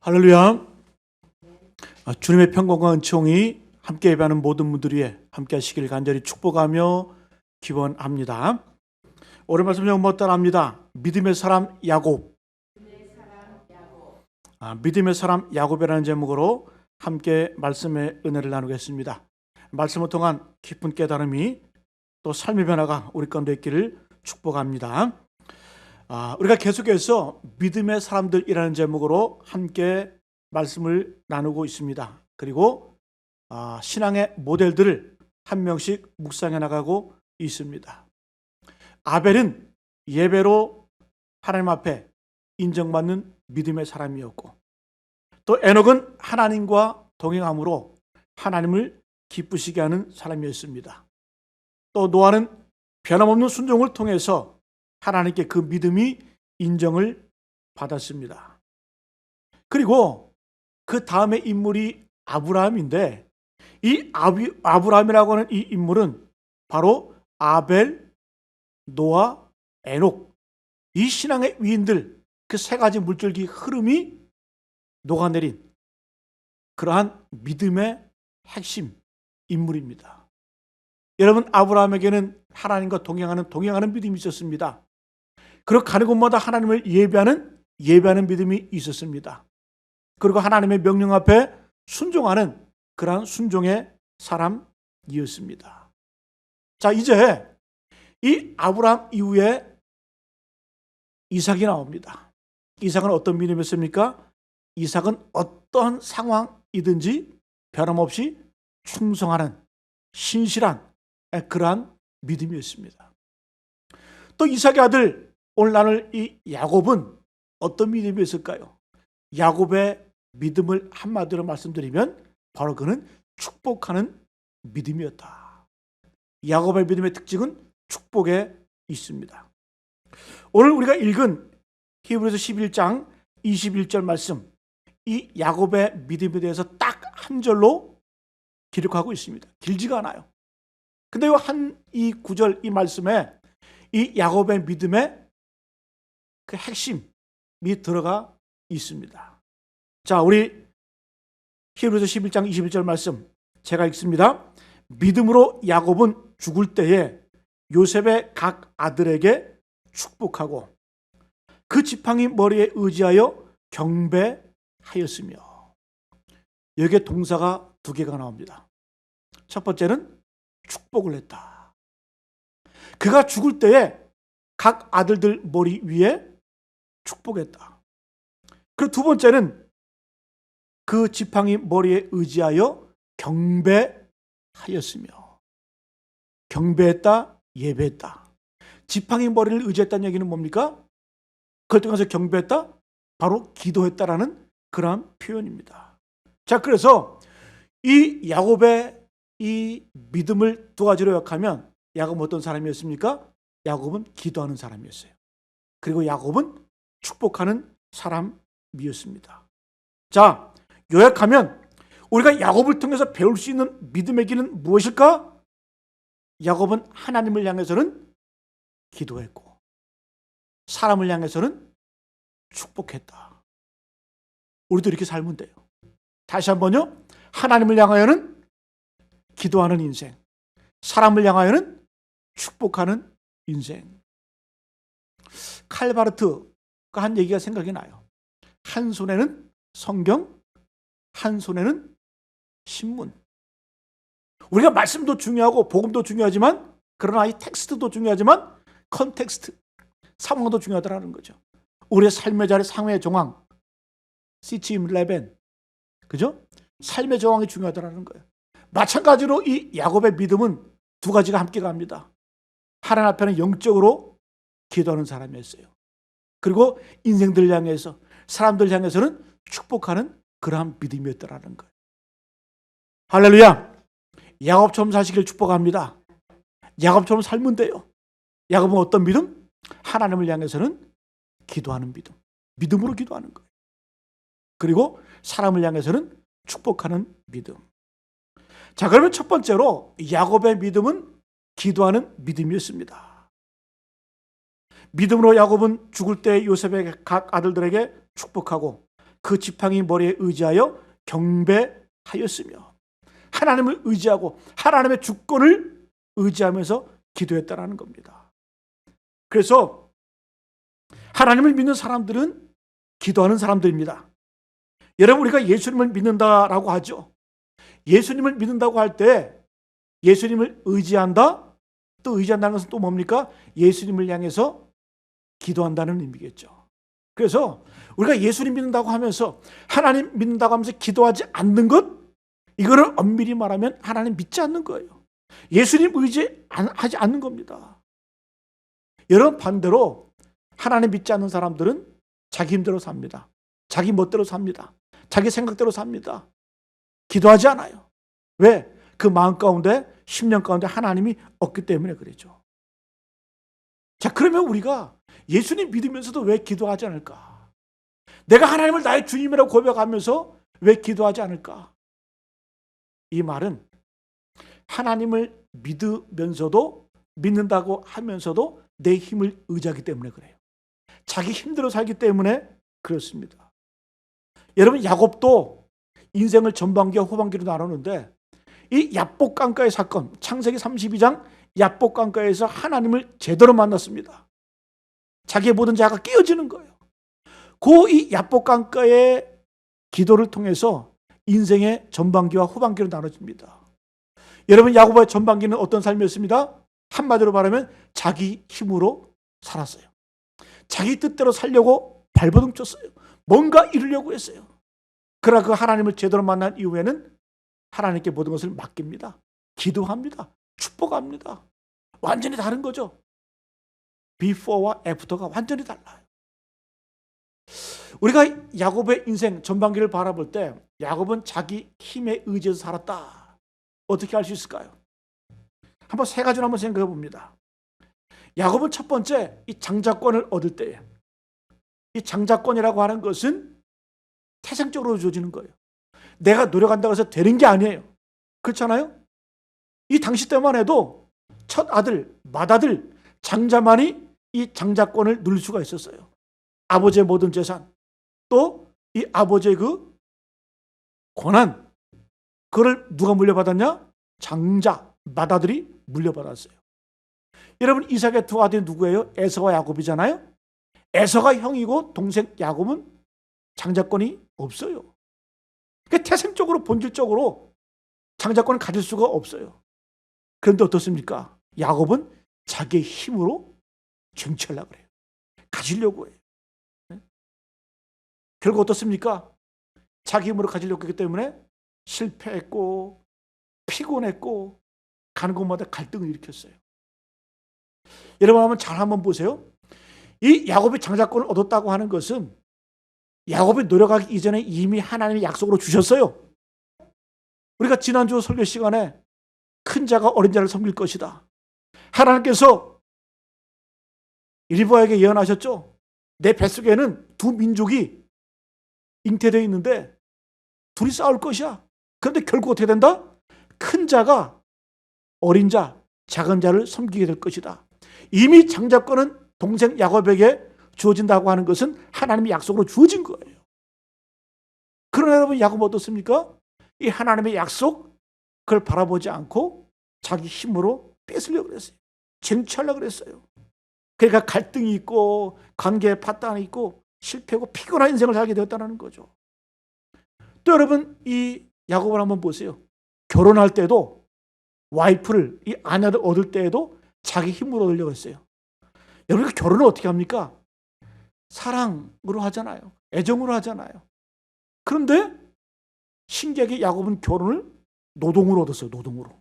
할렐루야. 주님의 평강과 은총이 함께 예배하는 모든 분들 위해 함께 하시길 간절히 축복하며 기원합니다. 오늘 말씀 제목 뭐 따라합니다. 믿음의 사람 야곱. 믿음의 사람 야곱이라는 제목으로 함께 말씀의 은혜를 나누겠습니다. 말씀을 통한 깊은 깨달음이 또 삶의 변화가 우리 가운데 있기를 축복합니다. 우리가 계속해서 믿음의 사람들이라는 제목으로 함께 말씀을 나누고 있습니다. 그리고 신앙의 모델들을 한 명씩 묵상해 나가고 있습니다. 아벨은 예배로 하나님 앞에 인정받는 믿음의 사람이었고, 또 에녹은 하나님과 동행함으로 하나님을 기쁘시게 하는 사람이었습니다. 또 노아는 변함없는 순종을 통해서 하나님께 그 믿음이 인정을 받았습니다. 그리고 그 다음에 인물이 아브라함인데, 이 아브라함이라고 하는 이 인물은 바로 아벨, 노아, 에녹, 이 신앙의 위인들, 그 세 가지 물줄기 흐름이 녹아내린 그러한 믿음의 핵심 인물입니다. 여러분, 아브라함에게는 하나님과 동행하는 믿음이 있었습니다. 그리고 가는 곳마다 하나님을 예배하는 믿음이 있었습니다. 그리고 하나님의 명령 앞에 순종하는 그러한 순종의 사람이었습니다. 자, 이제 이 아브라함 이후에 이삭이 나옵니다. 이삭은 어떤 믿음이었습니까? 이삭은 어떠한 상황이든지 변함없이 충성하는 신실한 그러한 믿음이었습니다. 또 이삭의 아들 오늘 나눌 이 야곱은 어떤 믿음이었을까요? 야곱의 믿음을 한마디로 말씀드리면 바로 그는 축복하는 믿음이었다. 야곱의 믿음의 특징은 축복에 있습니다. 오늘 우리가 읽은 히브리서 11장 21절 말씀, 이 야곱의 믿음에 대해서 딱 한 절로 기록하고 있습니다. 길지가 않아요. 근데 이 구절, 이 말씀에 이 야곱의 믿음의 그 핵심이 들어가 있습니다. 자, 우리 히브리서 11장 21절 말씀 제가 읽습니다. 믿음으로 야곱은 죽을 때에 요셉의 각 아들에게 축복하고 그 지팡이 머리에 의지하여 경배하였으며, 여기에 동사가 두 개가 나옵니다. 첫 번째는 축복을 했다. 그가 죽을 때에 각 아들들 머리 위에 축복했다. 그리고 두 번째는 그 지팡이 머리에 의지하여 경배하였으며, 경배했다, 예배했다. 지팡이 머리를 의지했다는 얘기는 뭡니까? 그걸 통해서 경배했다? 바로 기도했다라는 그러한 표현입니다. 자, 그래서 이 야곱의 이 믿음을 두 가지로 요약하면 야곱은 어떤 사람이었습니까? 야곱은 기도하는 사람이었어요. 그리고 야곱은 축복하는 사람이었습니다. 자, 요약하면 우리가 야곱을 통해서 배울 수 있는 믿음의 길은 무엇일까? 야곱은 하나님을 향해서는 기도했고 사람을 향해서는 축복했다. 우리도 이렇게 살면 돼요. 다시 한번요. 하나님을 향하여는 기도하는 인생, 사람을 향하여는 축복하는 인생. 칼바르트가 한 얘기가 생각이 나요. 한 손에는 성경, 한 손에는 신문. 우리가 말씀도 중요하고 복음도 중요하지만, 그러나 이 텍스트도 중요하지만 컨텍스트, 상황도 중요하다는 거죠. 우리의 삶의 자리, 상황의 정황, 시침 레벤, 그죠? 삶의 정황이 중요하다는 거예요. 마찬가지로 이 야곱의 믿음은 두 가지가 함께 갑니다. 하나님 앞에는 영적으로 기도하는 사람이었어요. 그리고 인생들 향해서, 사람들 향해서는 축복하는 그러한 믿음이었다는 거예요. 할렐루야. 야곱처럼 사시길 축복합니다. 야곱처럼 살면 돼요. 야곱은 어떤 믿음? 하나님을 향해서는 기도하는 믿음. 믿음으로 기도하는 거예요. 그리고 사람을 향해서는 축복하는 믿음. 자, 그러면 첫 번째로 야곱의 믿음은 기도하는 믿음이었습니다. 믿음으로 야곱은 죽을 때 요셉의 각 아들들에게 축복하고 그 지팡이 머리에 의지하여 경배하였으며 하나님을 의지하고 하나님의 주권을 의지하면서 기도했다라는 겁니다. 그래서 하나님을 믿는 사람들은 기도하는 사람들입니다. 여러분, 우리가 예수님을 믿는다라고 하죠. 예수님을 믿는다고 할 때 예수님을 의지한다, 또 의지한다는 것은 또 뭡니까? 예수님을 향해서 기도한다는 의미겠죠. 그래서 우리가 예수님 믿는다고 하면서 하나님 믿는다고 하면서 기도하지 않는 것, 이거를 엄밀히 말하면 하나님 믿지 않는 거예요. 예수님 의지하지 않는 겁니다. 여러분, 반대로 하나님 믿지 않는 사람들은 자기 힘대로 삽니다. 자기 멋대로 삽니다. 자기 생각대로 삽니다. 기도하지 않아요. 왜? 그 마음 가운데, 심령 가운데 하나님이 없기 때문에 그러죠. 자, 그러면 우리가 예수님 믿으면서도 왜 기도하지 않을까? 내가 하나님을 나의 주님이라고 고백하면서 왜 기도하지 않을까? 이 말은 하나님을 믿으면서도, 믿는다고 하면서도 내 힘을 의지하기 때문에 그래요. 자기 힘대로 살기 때문에 그렇습니다. 여러분, 야곱도 인생을 전반기와 후반기로 나누는데 이 야복강가의 사건, 창세기 32장 야복강가에서 하나님을 제대로 만났습니다. 자기의 모든 자아가 깨어지는 거예요. 그 이 야복강가의 기도를 통해서 인생의 전반기와 후반기로 나눠집니다. 여러분, 야곱의 전반기는 어떤 삶이었습니다? 한마디로 말하면 자기 힘으로 살았어요. 자기 뜻대로 살려고 발버둥 쳤어요. 뭔가 이루려고 했어요. 그러나 그 하나님을 제대로 만난 이후에는 하나님께 모든 것을 맡깁니다. 기도합니다. 축복합니다. 완전히 다른 거죠. before와 after가 완전히 달라요. 우리가 야곱의 인생 전반기를 바라볼 때 야곱은 자기 힘에 의지해서 살았다. 어떻게 할 수 있을까요? 한번 세 가지로 한번 생각해 봅니다. 야곱은 첫 번째, 이 장자권을 얻을 때에, 이 장자권이라고 하는 것은 태생적으로 주어지는 거예요. 내가 노력한다고 해서 되는 게 아니에요. 그렇잖아요? 이 당시 때만 해도 첫 아들, 맏아들, 장자만이 이 장자권을 누릴 수가 있었어요. 아버지의 모든 재산, 또 이 아버지의 그 권한, 그걸 누가 물려받았냐? 장자, 맏아들이 물려받았어요. 여러분, 이삭의 두 아들이 누구예요? 에서와 야곱이잖아요. 에서가 형이고 동생 야곱은 장자권이 없어요. 그러니까 태생적으로, 본질적으로 장자권을 가질 수가 없어요. 그런데 어떻습니까? 야곱은 자기의 힘으로 쟁취하려고 그래요. 가지려고 해요. 결국 어떻습니까? 자기 힘으로 가지려고 했기 때문에 실패했고 피곤했고 가는 곳마다 갈등을 일으켰어요. 여러분, 한번 보세요. 이 야곱이 장자권을 얻었다고 하는 것은 야곱이 노력하기 이전에 이미 하나님이 약속으로 주셨어요. 우리가 지난주 설교 시간에 큰 자가 어린 자를 섬길 것이다. 하나님께서 리브가에게 예언하셨죠. 내 뱃속에는 두 민족이 잉태되어 있는데 둘이 싸울 것이야. 그런데 결국 어떻게 된다? 큰 자가 어린 자, 작은 자를 섬기게 될 것이다. 이미 장자권은 동생 야곱에게 주어진다고 하는 것은 하나님의 약속으로 주어진 거예요. 그러나 여러분, 야곱은 어떻습니까? 이 하나님의 약속, 그걸 바라보지 않고 자기 힘으로 뺏으려고 그랬어요. 쟁취하려고 그랬어요. 그러니까 갈등이 있고 관계에 파탄이 있고 실패하고 피곤한 인생을 살게 되었다는 거죠. 또 여러분, 이 야곱을 한번 보세요. 결혼할 때도 와이프를, 이 아내를 얻을 때에도 자기 힘으로 얻으려고 했어요. 여러분, 결혼을 어떻게 합니까? 사랑으로 하잖아요. 애정으로 하잖아요. 그런데 신기하게 야곱은 결혼을 노동으로 얻었어요. 노동으로.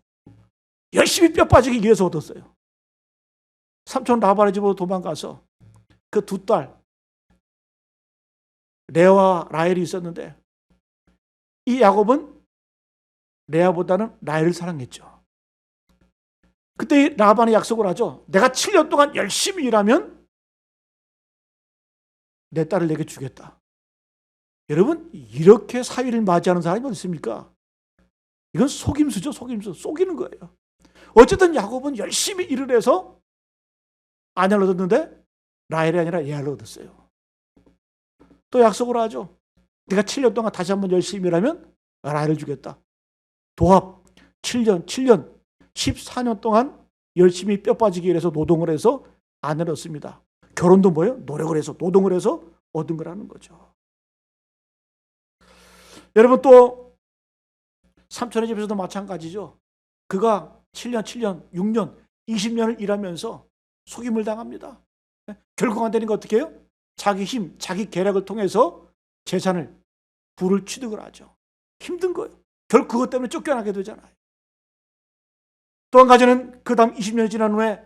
열심히 뼈 빠지기 위해서 얻었어요. 삼촌 라반의 집으로 도망가서 그 두 딸 레아와 라헬이 있었는데 이 야곱은 레아보다는 라헬을 사랑했죠. 그때 라반이 약속을 하죠. 내가 7년 동안 열심히 일하면 내 딸을 내게 주겠다. 여러분, 이렇게 사위를 맞이하는 사람이 어디 있습니까? 이건 속임수죠. 속임수. 속이는 거예요. 어쨌든 야곱은 열심히 일을 해서 아내를 얻었는데 라헬이 아니라 레아를 얻었어요. 또 약속을 하죠. 내가 7년 동안 다시 한번 열심히 일하면 라헬을 주겠다. 도합 7년, 14년 동안 열심히 뼈 빠지기 위해서 노동을 해서 아내를 얻습니다. 결혼도 뭐예요? 노력을 해서, 노동을 해서 얻은 거라는 거죠. 여러분, 또 삼촌의 집에서도 마찬가지죠. 그가 7년, 6년, 20년을 일하면서 속임을 당합니다. 결국 안 되는 거 어떻게 해요? 자기 힘, 자기 계략을 통해서 재산을, 부를 취득을 하죠. 힘든 거예요. 결국 그것 때문에 쫓겨나게 되잖아요. 또 한 가지는 그 다음 20년이 지난 후에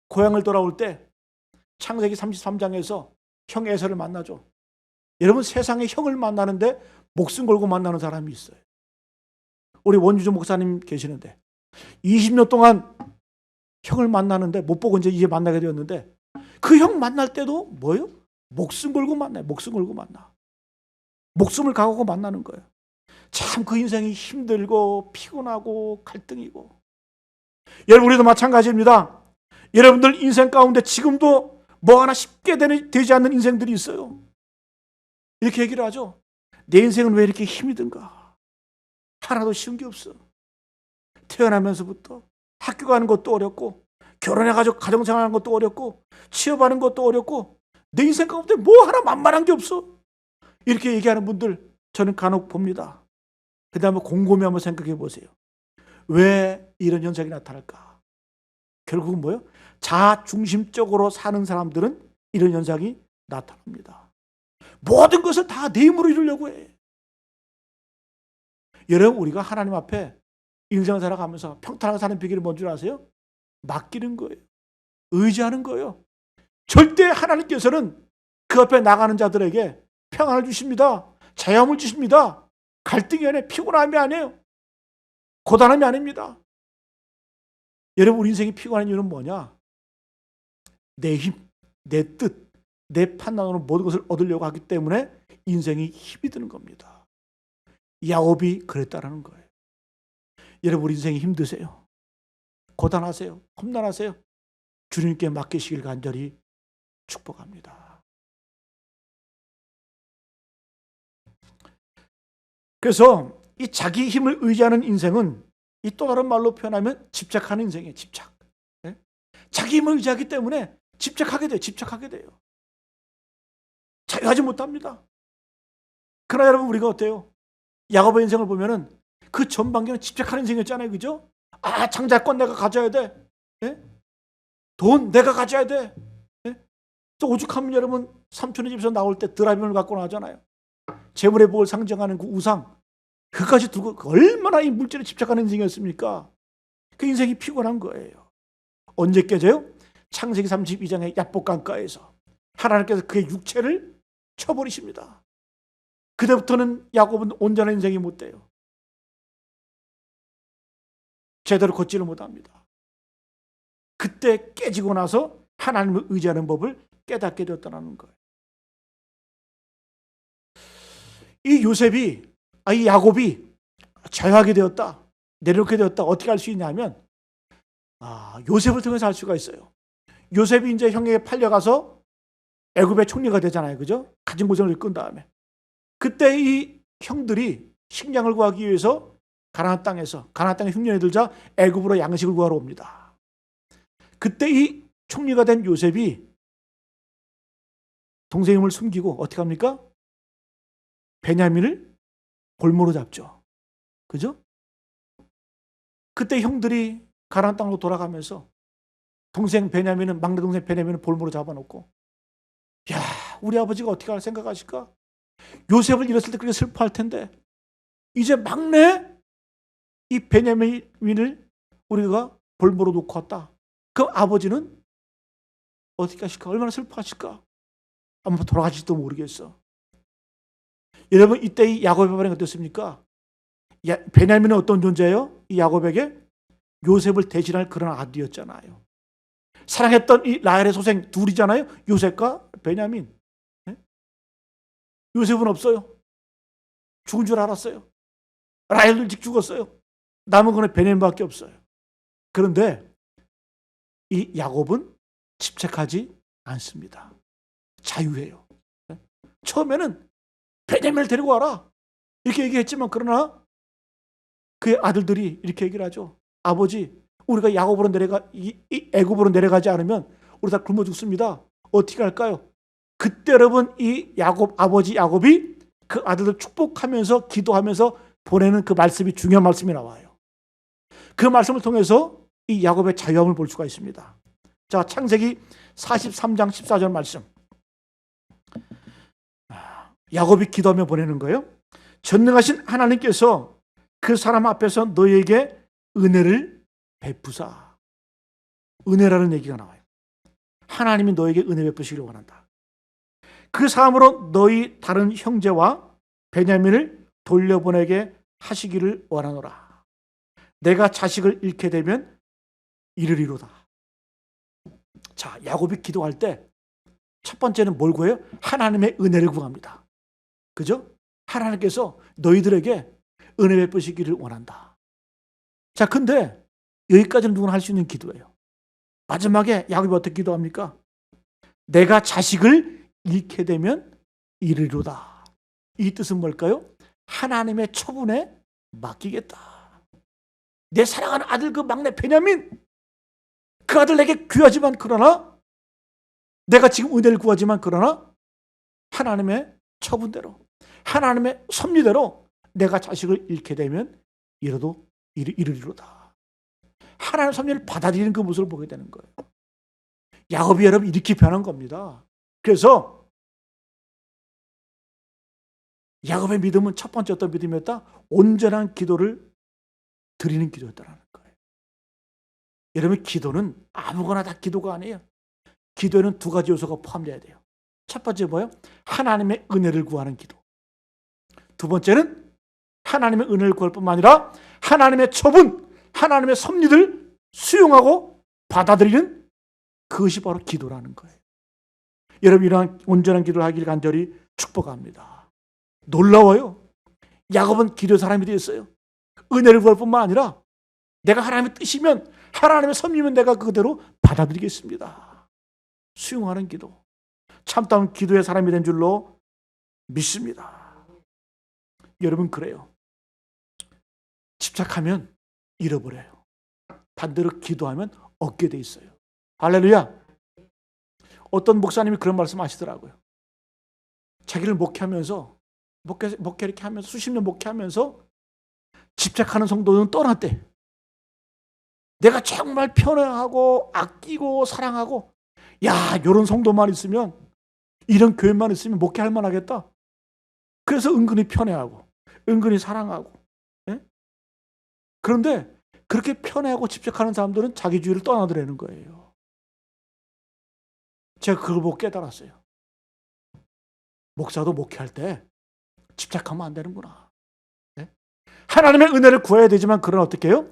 고향을 돌아올 때 창세기 33장에서 형 에서를 만나죠. 여러분, 세상에 형을 만나는데 목숨 걸고 만나는 사람이 있어요. 우리 원주주 목사님 계시는데 20년 동안 형을 만나는데 못 보고 이제 만나게 되었는데 그 형 만날 때도 뭐예요? 목숨 걸고 만나요. 목숨 걸고 만나. 목숨을 각오하고 만나는 거예요. 참 그 인생이 힘들고 피곤하고 갈등이고. 여러분, 우리도 마찬가지입니다. 여러분들 인생 가운데 지금도 뭐 하나 쉽게 되지 않는 인생들이 있어요. 이렇게 얘기를 하죠. 내 인생은 왜 이렇게 힘이 든가? 하나도 쉬운 게 없어. 태어나면서부터 학교 가는 것도 어렵고, 결혼해가지고 가정생활하는 것도 어렵고, 취업하는 것도 어렵고, 내 인생 가운데 뭐 하나 만만한 게 없어. 이렇게 얘기하는 분들 저는 간혹 봅니다. 그 다음에 곰곰이 한번 생각해 보세요. 왜 이런 현상이 나타날까? 결국은 뭐예요? 자중심적으로 사는 사람들은 이런 현상이 나타납니다. 모든 것을 다 내 힘으로 이루려고 해. 여러분, 우리가 하나님 앞에 인생을 살아가면서 평탄하게 사는 비결이 뭔 줄 아세요? 맡기는 거예요. 의지하는 거예요. 절대 하나님께서는 그 앞에 나가는 자들에게 평안을 주십니다. 자유함을 주십니다. 갈등이 아니에요. 피곤함이 아니에요. 고단함이 아닙니다. 여러분, 우리 인생이 피곤한 이유는 뭐냐? 내 힘, 내 뜻, 내 판단으로 모든 것을 얻으려고 하기 때문에 인생이 힘이 드는 겁니다. 야곱이 그랬다라는 거예요. 여러분, 우리 인생이 힘드세요? 고단하세요? 험난하세요? 주님께 맡기시길 간절히 축복합니다. 그래서 이 자기 힘을 의지하는 인생은 이 또 다른 말로 표현하면 집착하는 인생이에요. 집착. 네? 자기 힘을 의지하기 때문에 집착하게 돼요. 자유하지 못합니다. 그러나 여러분, 우리가 어때요? 야곱의 인생을 보면은 그 전반기는 집착하는 인생이었잖아요. 그죠? 아, 장자권 내가 가져야 돼. 네? 돈 내가 가져야 돼. 네? 또 오죽하면 여러분, 삼촌의 집에서 나올 때 드라빔을 갖고 나오잖아요. 재물의 복을 상징하는 그 우상, 그까지 두고 얼마나 이 물질에 집착하는 인생이었습니까? 그 인생이 피곤한 거예요. 언제 깨져요? 창세기 32장의 야복강가에서 하나님께서 그의 육체를 쳐버리십니다. 그때부터는 야곱은 온전한 인생이 못 돼요. 제대로 걷지를 못합니다. 그때 깨지고 나서 하나님을 의지하는 법을 깨닫게 되었다는 거예요. 이 야곱이 자유하게 되었다, 내려놓게 되었다. 어떻게 할 수 있냐면, 요셉을 통해서 할 수가 있어요. 요셉이 이제 형에게 팔려가서 애굽의 총리가 되잖아요. 그죠? 가진 고생을 이끈 다음에. 그때 이 형들이 식량을 구하기 위해서 가나안 땅에 흉년이 들자 애굽으로 양식을 구하러 옵니다. 그때 이 총리가 된 요셉이 동생의 힘을 숨기고 어떻게 합니까? 베냐민을 볼모로 잡죠. 그죠? 그때 형들이 가나안 땅으로 돌아가면서 막내 동생 베냐민을 볼모로 잡아놓고, 야, 우리 아버지가 어떻게 생각하실까? 요셉을 잃었을 때 그렇게 슬퍼할 텐데 이제 막내 이 베냐민을 우리가 볼모로 놓고 왔다. 그럼 아버지는 어떻게 하실까? 얼마나 슬퍼하실까? 아마 돌아가실지도 모르겠어. 여러분, 이때 이 야곱의 반응이 어떻습니까? 베냐민은 어떤 존재예요? 이 야곱에게 요셉을 대신할 그런 아들이었잖아요. 사랑했던 이 라헬의 소생 둘이잖아요. 요셉과 베냐민. 네? 요셉은 없어요. 죽은 줄 알았어요. 라헬도 일찍 죽었어요. 남은 거는 베냐민밖에 없어요. 그런데 이 야곱은 집착하지 않습니다. 자유해요. 처음에는 베냐민을 데리고 와라. 이렇게 얘기했지만 그러나 그의 아들들이 이렇게 얘기를 하죠. 아버지, 우리가 애굽으로 내려가지 않으면 우리 다 굶어 죽습니다. 어떻게 할까요? 그때 여러분 이 아버지 야곱이 그 아들들 축복하면서 기도하면서 보내는 그 말씀이 중요한 말씀이 나와요. 그 말씀을 통해서 이 야곱의 자유함을 볼 수가 있습니다. 자, 창세기 43장 14절 말씀. 야곱이 기도하며 보내는 거예요. 전능하신 하나님께서 그 사람 앞에서 너에게 은혜를 베푸사. 은혜라는 얘기가 나와요. 하나님이 너에게 은혜 베푸시기를 원한다. 그 사람으로 너희 다른 형제와 베냐민을 돌려보내게 하시기를 원하노라. 내가 자식을 잃게 되면 이르리로다. 자, 야곱이 기도할 때 첫 번째는 뭘 구해요? 하나님의 은혜를 구합니다. 그죠? 하나님께서 너희들에게 은혜 베푸시기를 원한다. 자, 근데 여기까지는 누구나 할 수 있는 기도예요. 마지막에 야곱이 어떻게 기도합니까? 내가 자식을 잃게 되면 이르리로다. 이 뜻은 뭘까요? 하나님의 처분에 맡기겠다. 내 사랑하는 아들 그 막내 베냐민, 그 아들 내게 귀하지만 그러나 내가 지금 은혜를 구하지만 그러나 하나님의 처분대로, 하나님의 섭리대로 내가 자식을 잃게 되면 이르리로다. 하나님의 섭리를 받아들이는 그 모습을 보게 되는 거예요. 야곱이 여러분 이렇게 변한 겁니다. 그래서 야곱의 믿음은 첫 번째 어떤 믿음이었다? 온전한 기도를 드리는 기도였다는 거예요. 여러분 기도는 아무거나 다 기도가 아니에요. 기도에는 두 가지 요소가 포함되어야 돼요. 첫 번째 뭐예요? 하나님의 은혜를 구하는 기도. 두 번째는 하나님의 은혜를 구할 뿐만 아니라 하나님의 처분, 하나님의 섭리를 수용하고 받아들이는 그것이 바로 기도라는 거예요. 여러분 이러한 온전한 기도를 하길 간절히 축복합니다. 놀라워요. 야곱은 기도의 사람이 되었어요. 은혜를 구할 뿐만 아니라 내가 하나님의 뜻이면, 하나님의 섭리면 내가 그대로 받아들이겠습니다. 수용하는 기도. 참다운 기도의 사람이 된 줄로 믿습니다. 여러분 그래요. 집착하면 잃어버려요. 반대로 기도하면 얻게 돼 있어요. 할렐루야. 어떤 목사님이 그런 말씀 하시더라고요. 자기를 목회 이렇게 하면서 수십 년 목회하면서 집착하는 성도는 떠났대. 내가 정말 편애하고 아끼고 사랑하고, 야, 이런 성도만 있으면, 이런 교회만 있으면 목회할 만하겠다. 그래서 은근히 편애하고 은근히 사랑하고. 예? 그런데 그렇게 편애하고 집착하는 사람들은 자기주의를 떠나더라는 거예요. 제가 그걸 보고 깨달았어요. 목사도 목회할 때 집착하면 안 되는구나. 예? 하나님의 은혜를 구해야 되지만 그러나 어떻게 해요?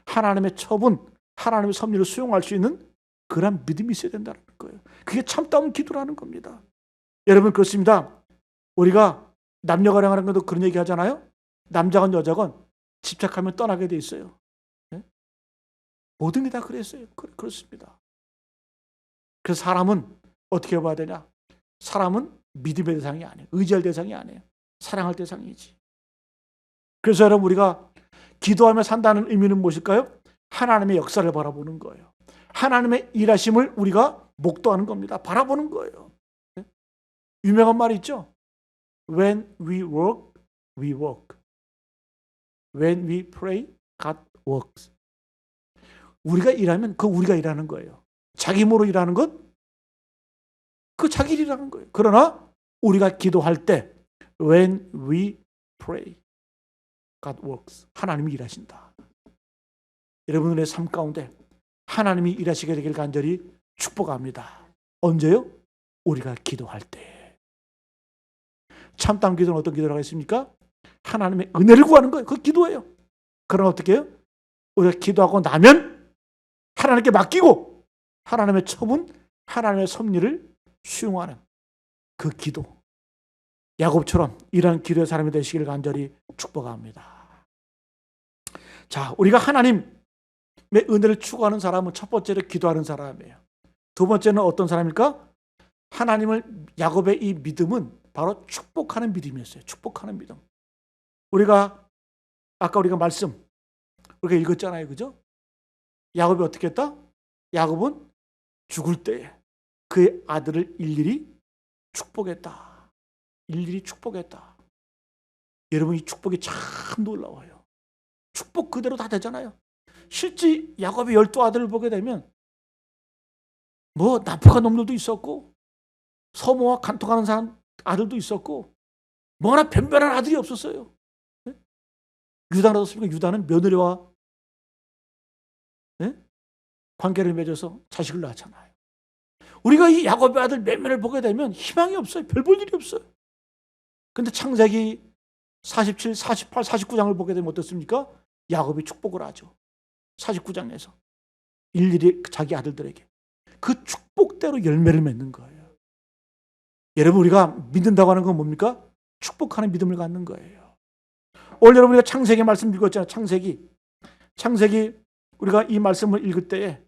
하나님의 처분, 하나님의 섭리를 수용할 수 있는 그런 믿음이 있어야 된다는 거예요. 그게 참다운 기도라는 겁니다. 여러분 그렇습니다. 우리가 남녀가랑하는 것도 그런 얘기 하잖아요. 남자건 여자건 집착하면 떠나게 돼 있어요. 네? 모든 게 다 그랬어요. 그렇습니다. 그래서 사람은 어떻게 봐야 되냐? 사람은 믿음의 대상이 아니에요. 의지할 대상이 아니에요. 사랑할 대상이지. 그래서 여러분 우리가 기도하며 산다는 의미는 무엇일까요? 하나님의 역사를 바라보는 거예요. 하나님의 일하심을 우리가 목도하는 겁니다. 바라보는 거예요. 네? 유명한 말이 있죠. When we work, we work. When we pray, God works. 우리가 일하면 그 우리가 일하는 거예요. 자기 힘으로 일하는 것, 그 자기 일이라는 거예요. 그러나 우리가 기도할 때 When we pray, God works. 하나님이 일하신다. 여러분의 삶 가운데 하나님이 일하시게 되길 간절히 축복합니다. 언제요? 우리가 기도할 때. 참다운 기도는 어떤 기도라고 했습니까? 하나님의 은혜를 구하는 거예요. 그 기도예요. 그러나 어떻게 해요? 우리가 기도하고 나면 하나님께 맡기고 하나님의 처분, 하나님의 섭리를 수용하는 그 기도. 야곱처럼 이러한 기도의 사람이 되시기를 간절히 축복합니다. 자, 우리가 하나님의 은혜를 추구하는 사람은 첫 번째로 기도하는 사람이에요. 두 번째는 어떤 사람일까? 야곱의 이 믿음은 바로 축복하는 믿음이었어요. 축복하는 믿음. 우리가 아까 우리가 말씀 우리가 읽었잖아요. 그죠? 야곱이 어떻게 했다? 야곱은 죽을 때에 그의 아들을 일일이 축복했다. 일일이 축복했다. 여러분, 이 축복이 참 놀라워요. 축복 그대로 다 되잖아요. 실제 야곱이 12아들을 보게 되면 뭐 나쁘간 놈들도 있었고 서모와 간통하는 사람 아들도 있었고 뭐 하나 변변한 아들이 없었어요. 네? 유다는 어떻습니까? 유다는 며느리와 네? 관계를 맺어서 자식을 낳았잖아요. 우리가 이 야곱의 아들 몇 명을 보게 되면 희망이 없어요. 별 볼 일이 없어요. 근데 창세기 47, 48, 49장을 보게 되면 어떻습니까? 야곱이 축복을 하죠. 49장에서 일일이 자기 아들들에게 그 축복대로 열매를 맺는 거예요. 여러분, 우리가 믿는다고 하는 건 뭡니까? 축복하는 믿음을 갖는 거예요. 오늘 여러분, 우리가 창세기 말씀 읽었잖아요. 창세기 우리가 이 말씀을 읽을 때에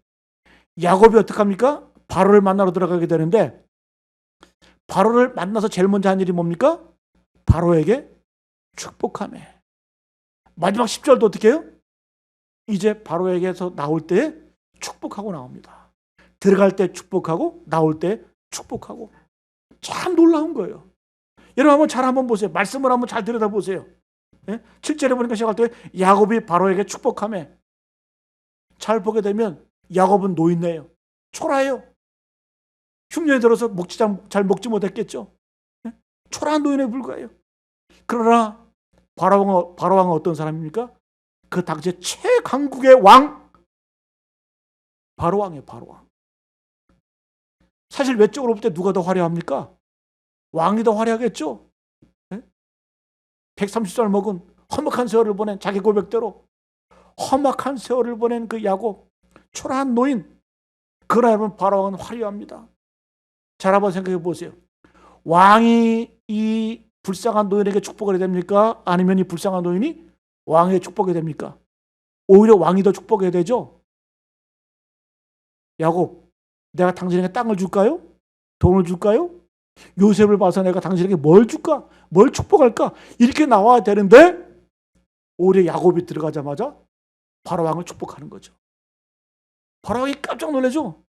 야곱이 어떻게 합니까? 바로를 만나러 들어가게 되는데 바로를 만나서 제일 먼저 한 일이 뭡니까? 바로에게 축복하며. 마지막 10절도 어떻게 해요? 이제 바로에게서 나올 때 축복하고 나옵니다. 들어갈 때 축복하고 나올 때 축복하고. 참 놀라운 거예요. 여러분 한번 보세요. 말씀을 한번 잘 들여다보세요. 7절에 보니까 시작할 때 야곱이 바로에게 축복하며. 잘 보게 되면 야곱은 노인네요. 초라해요. 흉년이 들어서 잘 먹지 못했겠죠. 초라한 노인에 불과해요. 그러나 바로왕은 어떤 사람입니까? 그 당시에 최강국의 왕 바로왕이에요. 바로왕. 사실 외적으로 볼 때 누가 더 화려합니까? 왕이 더 화려하겠죠. 130살 먹은 험악한 세월을 보낸 자기 고백대로 험악한 세월을 보낸 그 야곱, 초라한 노인. 그러나 여러분, 바로왕은 화려합니다. 잘 한번 생각해 보세요. 왕이 이 불쌍한 노인에게 축복을 해야 됩니까? 아니면 이 불쌍한 노인이 왕에게 축복해야 됩니까? 오히려 왕이 더 축복해야 되죠. 야곱, 내가 당신에게 땅을 줄까요? 돈을 줄까요? 요셉을 봐서 내가 당신에게 뭘 줄까? 뭘 축복할까? 이렇게 나와야 되는데 오히려 야곱이 들어가자마자 바로왕을 축복하는 거죠. 바로왕이 깜짝 놀라죠.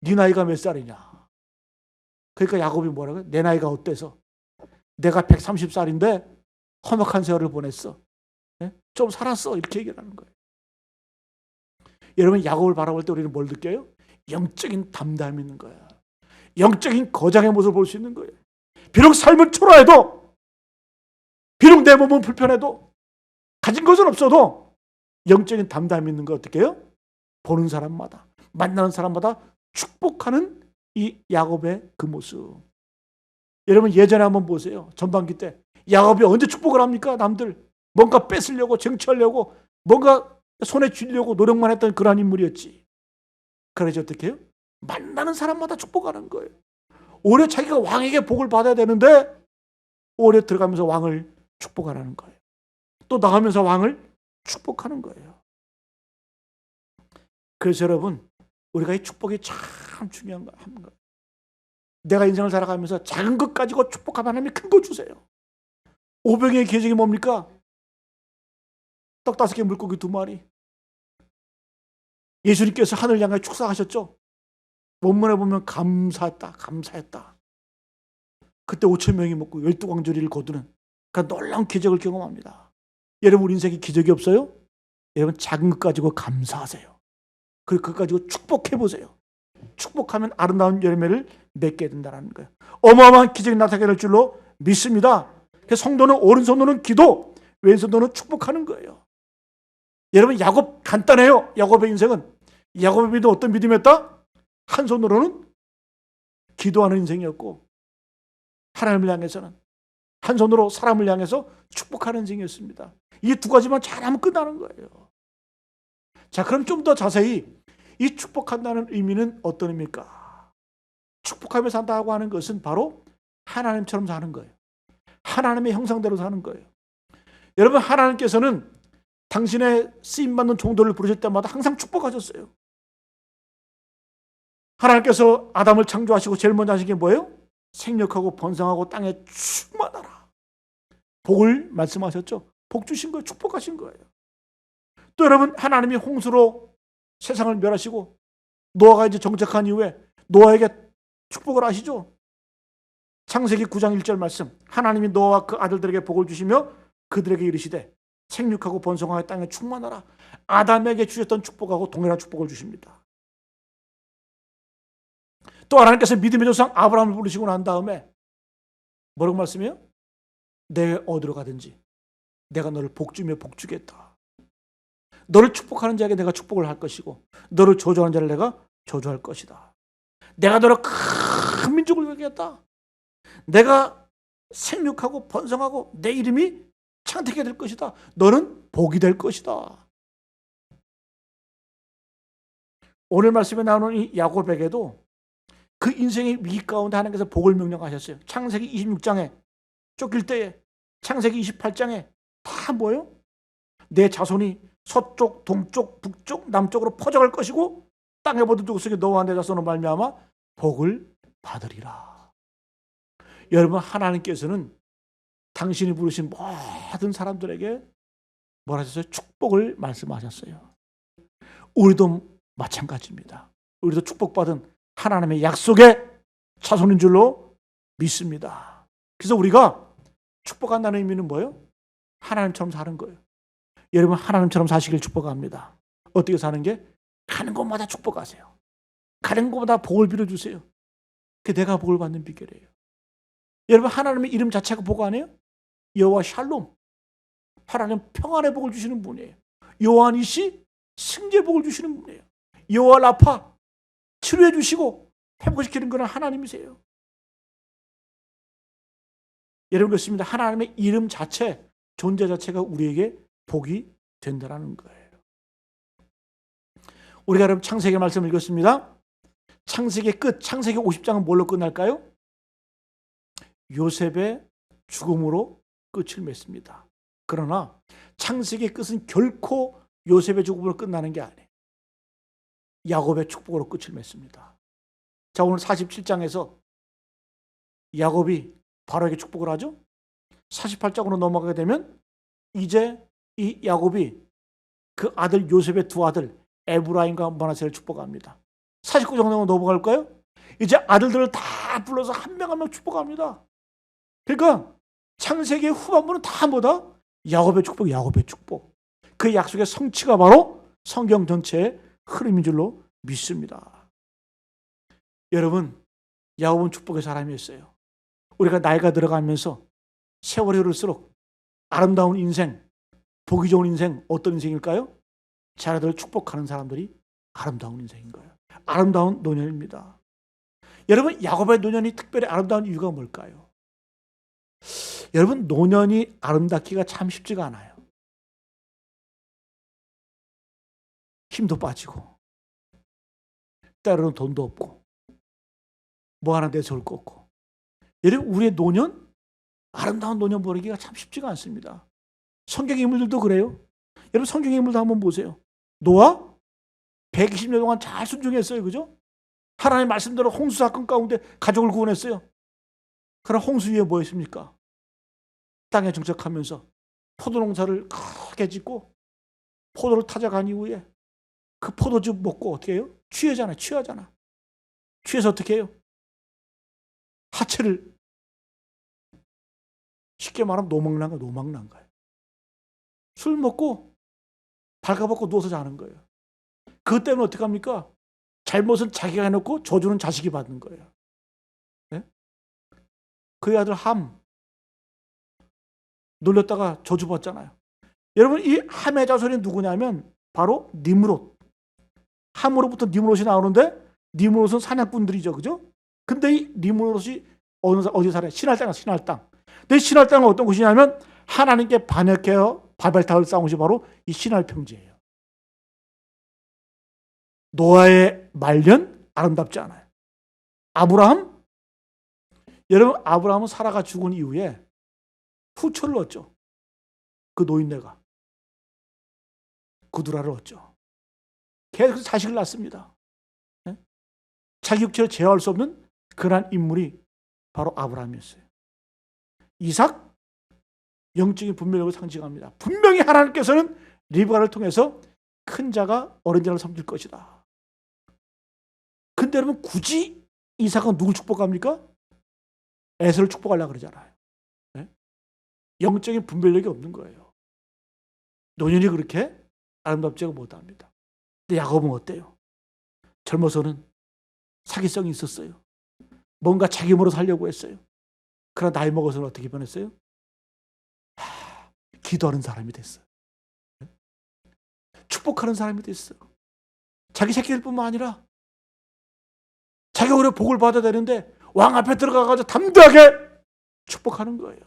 네 나이가 몇 살이냐? 그러니까 야곱이 뭐라고요? 내 나이가 어때서? 내가 130살인데 험악한 세월을 보냈어. 좀 살았어. 이렇게 얘기를 하는 거예요. 여러분, 야곱을 바라볼 때 우리는 뭘 느껴요? 영적인 담담이 있는 거야. 영적인 거장의 모습을 볼 수 있는 거예요. 비록 삶은 초라해도, 비록 내 몸은 불편해도, 가진 것은 없어도 영적인 담담이 있는 거 어떻게 해요? 보는 사람마다, 만나는 사람마다 축복하는 이 야곱의 그 모습. 여러분, 예전에 한번 보세요. 전반기 때 야곱이 언제 축복을 합니까? 남들 뭔가 뺏으려고, 쟁취하려고, 뭔가 손에 쥐려고 노력만 했던 그러한 인물이었지. 그래서 어떻게 해요? 만나는 사람마다 축복하는 거예요. 오히려 자기가 왕에게 복을 받아야 되는데 오히려 들어가면서 왕을 축복하라는 거예요. 또 나가면서 왕을 축복하는 거예요. 그래서 여러분, 우리가 이 축복이 참 중요한 거예요. 내가 인생을 살아가면서 작은 것 가지고 축복하면 하나님이 큰 거 주세요. 오병이의 계정이 뭡니까? 떡 5개, 물고기 2마리. 예수님께서 하늘 향해 축사하셨죠. 본문에 보면 감사했다. 그때 5,000명이 먹고 12광주리를 거두는 그 놀라운 기적을 경험합니다. 여러분, 우리 인생에 기적이 없어요? 여러분, 작은 것 가지고 감사하세요. 그리고 그것 가지고 축복해보세요. 축복하면 아름다운 열매를 맺게 된다는 거예요. 어마어마한 기적이 나타나게 될 줄로 믿습니다. 그래서 성도는 오른손으로는 기도, 왼손으로는 축복하는 거예요. 여러분, 야곱 간단해요. 야곱의 인생은. 야곱의 믿음 어떤 믿음이었다? 한 손으로는 기도하는 인생이었고 하나님을 향해서는 한 손으로 사람을 향해서 축복하는 인생이었습니다. 이 두 가지만 잘하면 끝나는 거예요. 자, 그럼 좀 더 자세히 이 축복한다는 의미는 어떤 의미일까? 축복하며 산다고 하는 것은 바로 하나님처럼 사는 거예요. 하나님의 형상대로 사는 거예요. 여러분, 하나님께서는 당신의 쓰임받는 종들을 부르실 때마다 항상 축복하셨어요. 하나님께서 아담을 창조하시고 제일 먼저 하신 게 뭐예요? 생육하고 번성하고 땅에 충만하라. 복을 말씀하셨죠. 복 주신 거예요. 축복하신 거예요. 또 여러분, 하나님이 홍수로 세상을 멸하시고 노아가 이제 정착한 이후에 노아에게 축복을 하시죠. 창세기 9장 1절 말씀, 하나님이 노아와 그 아들들에게 복을 주시며 그들에게 이르시되 생육하고 번성하여 땅에 충만하라. 아담에게 주셨던 축복하고 동일한 축복을 주십니다. 또 하나님께서 믿음의 조상 아브라함을 부르시고 난 다음에 뭐라고 말씀해요? 내 어디로 가든지 내가 너를 복주며 복주겠다. 너를 축복하는 자에게 내가 축복을 할 것이고 너를 저주하는 자를 내가 저주할 것이다. 내가 너를 큰 민족을 되겠다. 내가 생육하고 번성하고 내 이름이 창택이 될 것이다. 너는 복이 될 것이다. 오늘 말씀에 나오는 이 야곱에게도 그 인생의 위기 가운데 하나님께서 복을 명령하셨어요. 창세기 26장에 쫓길 때에, 창세기 28장에 다 뭐예요? 내 자손이 서쪽, 동쪽, 북쪽, 남쪽으로 퍼져갈 것이고 땅에 모든 족속이 너와 내 자손으로 말미암아 복을 받으리라. 여러분, 하나님께서는 당신이 부르신 모든 사람들에게 뭐라 하셨어요? 축복을 말씀하셨어요. 우리도 마찬가지입니다. 우리도 축복받은 하나님의 약속의 자손인 줄로 믿습니다. 그래서 우리가 축복한다는 의미는 뭐예요? 하나님처럼 사는 거예요. 여러분, 하나님처럼 사시길 축복합니다. 어떻게 사는 게? 가는 곳마다 축복하세요. 가는 곳마다 복을 빌어주세요. 그게 내가 복을 받는 비결이에요. 여러분, 하나님의 이름 자체가 복 아니에요? 여호와 샬롬, 하나님 평안의 복을 주시는 분이에요. 여호와 니시, 승리의 복을 주시는 분이에요. 여호와 라파, 치료해 주시고 회복시키는 것은 하나님이세요. 여러분, 그렇습니다. 하나님의 이름 자체, 존재 자체가 우리에게 복이 된다는 거예요. 우리가 여러분 창세기 말씀을 읽었습니다. 창세기 끝, 창세기 50장은 뭘로 끝날까요? 요셉의 죽음으로 끝을 맺습니다. 그러나 창세기의 끝은 결코 요셉의 죽음으로 끝나는 게 아니에요. 야곱의 축복으로 끝을 맺습니다. 자, 오늘 47장에서 야곱이 바로에게 축복을 하죠. 48장으로 넘어가게 되면 이제 이 야곱이 그 아들 요셉의 두 아들 에브라임과 므낫세를 축복합니다. 49장으로 넘어갈까요? 이제 아들들을 다 불러서 한 명 한 명 축복합니다. 그러니까 창세기의 후반부는 다 뭐다? 야곱의 축복, 야곱의 축복. 그 약속의 성취가 바로 성경 전체의 흐름인 줄로 믿습니다. 여러분, 야곱은 축복의 사람이었어요. 우리가 나이가 들어가면서 세월이 흐를수록 아름다운 인생, 보기 좋은 인생, 어떤 인생일까요? 자녀들을 축복하는 사람들이 아름다운 인생인 거예요. 아름다운 노년입니다. 여러분, 야곱의 노년이 특별히 아름다운 이유가 뭘까요? 여러분, 노년이 아름답기가 참 쉽지가 않아요. 힘도 빠지고 때로는 돈도 없고 뭐 하나 내세울 거 없고. 여러분, 우리의 노년, 아름다운 노년 보내기가 참 쉽지가 않습니다. 성경의 인물들도 그래요. 여러분, 성경의 인물도 한번 보세요. 노아 120년 동안 잘 순종했어요. 그죠? 하나님의 말씀대로 홍수 사건 가운데 가족을 구원했어요. 그러나 홍수 위에 뭐 했습니까? 땅에 정착하면서 포도 농사를 크게 짓고 포도를 타작한 이후에 그 포도즙 먹고 어떻게 해요? 취하잖아. 취해서 어떻게 해요? 하체를, 쉽게 말하면 노망난 거예요. 술 먹고 발가벗고 누워서 자는 거예요. 그것 때문에 어떻게 합니까? 잘못은 자기가 해놓고 저주는 자식이 받는 거예요. 네? 그의 아들 함 놀렸다가 저주받잖아요. 여러분, 이 함의 자손이 누구냐면 바로 니므롯. 함으로부터 니므롯이 나오는데 니므롯은 사냥꾼들이죠. 그죠? 근데 이 니므롯이 어디 살아요? 신할 땅이야, 신할 땅. 근데 신할 땅은 어떤 곳이냐면 하나님께 반역해요. 바벨탑을 쌓은 곳이 바로 이 신할 평지예요. 노아의 말년 아름답지 않아요. 아브라함? 여러분, 아브라함은 사라가 죽은 이후에 후초를 얻죠. 그 노인네가 구두라를 얻죠. 계속 자식을 낳습니다. 자기 육체를 제어할 수 없는 그러한 인물이 바로 아브라함이었어요. 이삭, 영적인 분별력을 상징합니다. 분명히 하나님께서는 리브가를 통해서 큰 자가 어린 자를 섬길 것이다. 근데 여러분 굳이 이삭은 누굴 축복합니까? 에서를 축복하려고 그러잖아요. 네? 영적인 분별력이 없는 거예요. 노년이 그렇게 아름답지가 못합니다. 근데 야곱은 어때요? 젊어서는 사기성이 있었어요. 뭔가 자기 힘으로 살려고 했어요. 그러나 나이 먹어서는 어떻게 변했어요? 기도하는 사람이 됐어요. 축복하는 사람이 됐어요. 자기 새끼들뿐만 아니라 자기가 오히려 복을 받아야 되는데 왕 앞에 들어가가지고 담대하게 축복하는 거예요.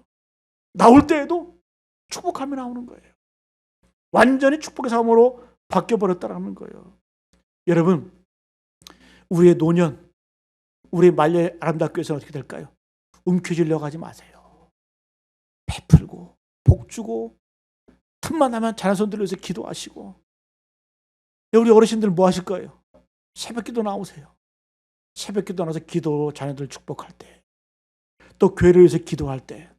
나올 때에도 축복하며 나오는 거예요. 완전히 축복의 삶으로 바뀌어버렸다는 거예요. 여러분, 우리의 노년, 우리의 말년의 아름답게 해서는 어떻게 될까요? 움켜쥐려고 하지 마세요. 베풀고 복 주고 틈만 나면 자녀손 들려서 기도하시고. 우리 어르신들 뭐 하실 거예요? 새벽기도 나오세요. 새벽기도 나와서 기도 자녀들 축복할 때, 또 교회를 위해서 기도할 때,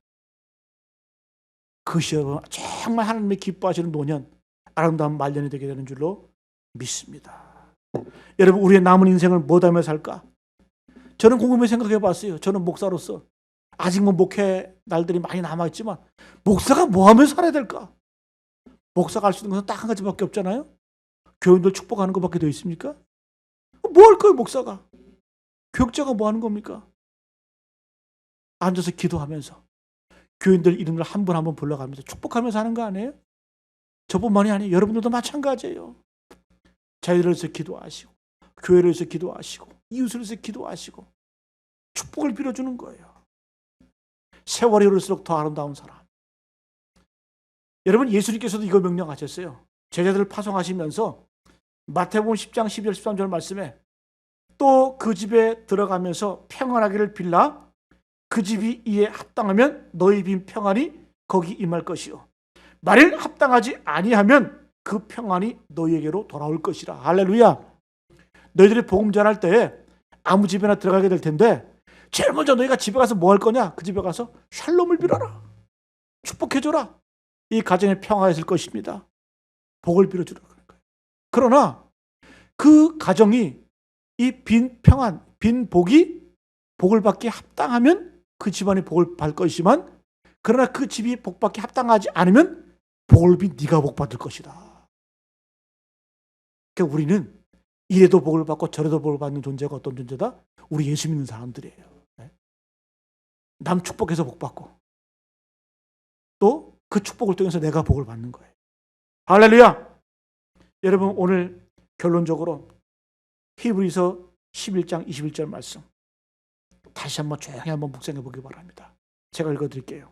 그것이 정말 하나님의 기뻐하시는 노년, 아름다운 말년이 되게 되는 줄로 믿습니다. 여러분, 우리의 남은 인생을 뭐하며 살까? 저는 곰곰이 생각해 봤어요. 저는 목사로서 아직 목회 날들이 많이 남아있지만 목사가 뭐하며 살아야 될까? 목사가 할 수 있는 것은 딱 한 가지밖에 없잖아요. 교인들 축복하는 것밖에 더 있습니까? 뭐 할 거예요, 목사가? 교육자가 뭐 하는 겁니까? 앉아서 기도하면서 교인들 이름을 한 분 한 분 불러가면서 축복하면서 하는 거 아니에요? 저뿐만이 아니에요. 여러분들도 마찬가지예요. 자유를 위해서 기도하시고, 교회를 위해서 기도하시고, 이웃을 위해서 기도하시고, 축복을 빌어주는 거예요. 세월이 흐를수록 더 아름다운 사람. 여러분, 예수님께서도 이거 명령하셨어요. 제자들을 파송하시면서 마태복음 10장 12절 13절 말씀에 또 그 집에 들어가면서 평안하기를 빌라 그 집이 이에 합당하면 너희 빈 평안이 거기 임할 것이요 만일 합당하지 아니하면 그 평안이 너희에게로 돌아올 것이라. 할렐루야. 너희들이 복음 전할 때 아무 집에나 들어가게 될 텐데 제일 먼저 너희가 집에 가서 뭐 할 거냐? 그 집에 가서 샬롬을 빌어라. 축복해줘라. 이 가정에 평화가 있을 것입니다. 복을 빌어주라. 그러나 그 가정이 이 빈 평안, 빈 복이 복을 받기 합당하면 그 집안이 복을 받을 것이지만 그러나 그 집이 복 받기 합당하지 않으면 복을 빈 네가 복 받을 것이다. 그러니까 우리는 이래도 복을 받고 저래도 복을 받는 존재가 어떤 존재다? 우리 예수 믿는 사람들이에요. 남 축복해서 복 받고 또 그 축복을 통해서 내가 복을 받는 거예요. 할렐루야. 여러분, 오늘 결론적으로 히브리서 11장 21절 말씀 다시 한번 조용히 한번 묵상해 보기 바랍니다. 제가 읽어드릴게요.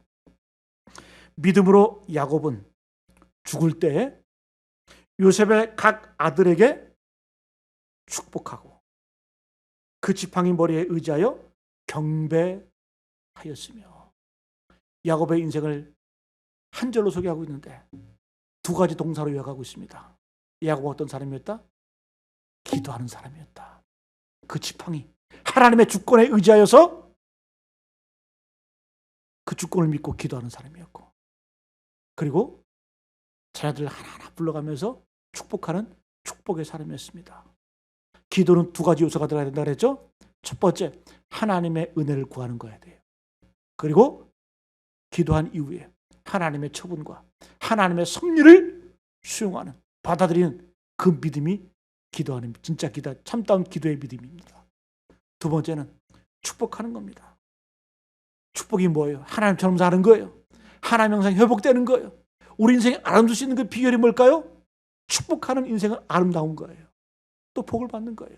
믿음으로 야곱은 죽을 때 요셉의 각 아들에게 축복하고 그 지팡이 머리에 의지하여 경배하였으며. 야곱의 인생을 한 절로 소개하고 있는데 두 가지 동사로 요약하고 있습니다. 야곱은 어떤 사람이었다? 기도하는 사람이었다. 그 지팡이, 하나님의 주권에 의지하여서 그 주권을 믿고 기도하는 사람이었고, 그리고 자녀들 하나하나 불러가면서 축복하는 축복의 사람이었습니다. 기도는 두 가지 요소가 들어가야 된다 그랬죠? 첫 번째, 하나님의 은혜를 구하는 거야 돼요. 그리고 기도한 이후에 하나님의 처분과 하나님의 섭리를 수용하는, 받아들이는 그 믿음이 기도하는, 진짜 기도, 참다운 기도의 믿음입니다. 두 번째는 축복하는 겁니다. 축복이 뭐예요? 하나님처럼 사는 거예요. 하나님 형상 회복되는 거예요. 우리 인생에 아름다울 수 있는 그 비결이 뭘까요? 축복하는 인생은 아름다운 거예요. 또 복을 받는 거예요.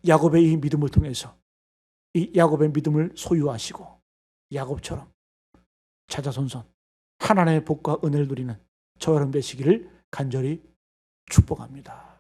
야곱의 이 믿음을 통해서 이 야곱의 믿음을 소유하시고 야곱처럼 자자손손 하나님의 복과 은혜를 누리는 저와 여러분 되시기를 간절히 축복합니다.